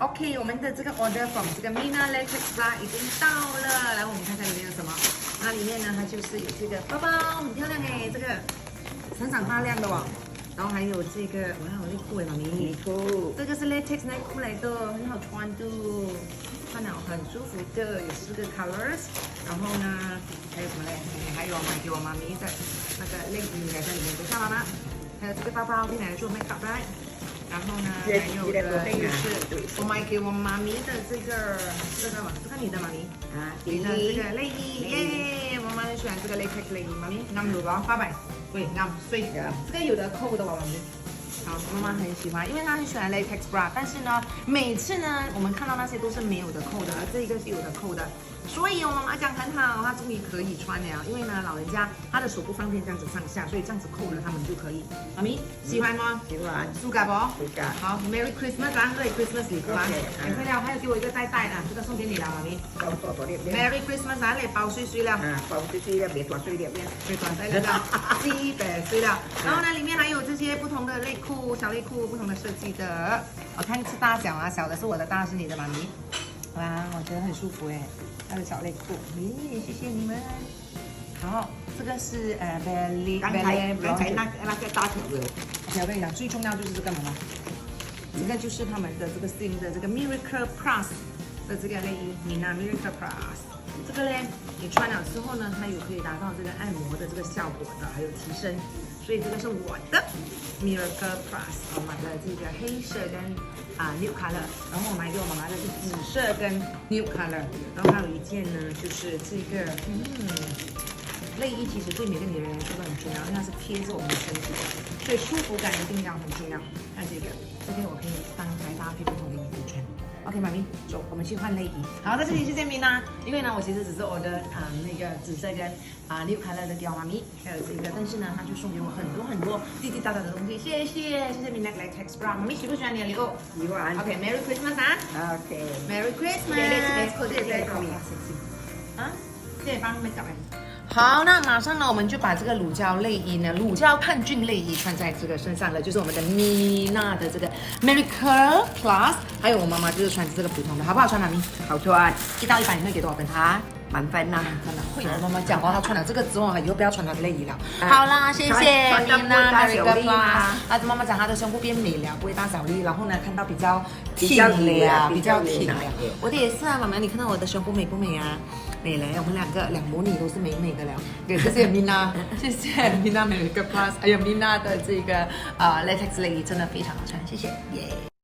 OK， 我们的这个 order from 这个 Mina Latex Bra 已经到了。来，我们看看里面有什么。那里面呢，它就是有这个包包，很漂亮哎，这个闪闪发亮的哦。然后还有这个，哇，内裤哎，妈咪。内裤。这个是 latex 内裤来的，很好穿的，穿了很舒服的，有4个 colors。然后呢，还有什么嘞？还有买给我妈咪的那个内衣来在里面，等下妈妈。还有这个包包，可以拿来做 makeup right。然后呢，还有的就是我买给我妈咪的这个嘛，这个你的妈咪啊，你的这个内衣耶，我妈很喜欢这个 latex 内衣，妈咪啱唔啱？800，对，啱，所以这个有的扣的吧，妈咪。好，妈妈很喜欢，因为她很喜欢 latex bra， 但是呢，每次呢，我们看到那些都是没有的扣的，而这个是有的扣的，所以我妈妈讲很好，她终于可以穿了，因为呢，老人家她的手不方便这样子上下，所以这样子扣了他们就可以。妈咪喜欢吗？喜欢。舒嘎不？舒嘎。好 ，Merry Christmas 啊，对 Christmas 礼物啊，很会了，还有给我一个袋袋的，这个送给你了，妈咪。Merry Christmas 啊，你包碎碎了。包碎碎了，别短碎了，别短碎了，基本碎了。然后呢，里面还有这些不同的内裤、小内裤，不同的设计的。我看是大小啊，小的是我的，大的是你的，妈咪。哇，我觉得很舒服哎，它的小内裤，咦，谢谢你们。好，这个是belly， 刚才那个大条的。我跟你讲，最重要就是这个妈妈，这个就是他们的这个 Steam 的这个 Miracle Plus 的这个内衣，Mina Miracle Plus。这个嘞，你穿了之后呢，它有可以达到这个按摩的这个效果的，还有提升。所以这个是我的 Miracle Plus， 我买了这个黑色跟nude color， 然后我买给我妈妈的是紫色跟 nude color， 然后还有一件呢，就是这个内衣，其实对每个女人来说都很重要，因为它是贴着我们的身体的，所以舒服感一定要很重要。看这个我可以翻开搭配不同的衣服穿。OK， 妈咪，走，我们去换内衣。好，在这里是见面啦。因为呢，我其实只是我的那个紫色跟nude color的给我妈咪，还有这个，但是呢，他就送给我很多地地道道的东西，谢谢 Mina Latex Bra。妈咪喜不喜欢你的礼物？喜欢。OK，Merry Christmas 啊。OK，Merry Christmas。扣这个给我啊，这帮 makeup 好，那马上呢，我们就把这个乳胶内衣呢，乳胶抗菌内衣穿在这个身上了，就是我们的 Mina 的这个 Miracle Plus， 还有我妈妈就是穿这个普通的，好不好穿，妈咪？好穿。1到100你会给多少分？她满分啦，真的会有妈妈讲哦，她穿了这个之后，以后不要穿她的内衣了。好啦，谢谢 Mina Miracle Plus。妈妈讲她的胸部变美了，不会大小力，然后呢，看到比较挺了，比较挺了。我的也是啊，妈妈，你看到我的胸部美不美啊？美嘞，我们两母女都是美美的了。对，谢谢 Mina， 谢谢 Mina Miracle Plus， 还有 Mina 的这个latex 内衣，真的非常好穿，谢谢，耶。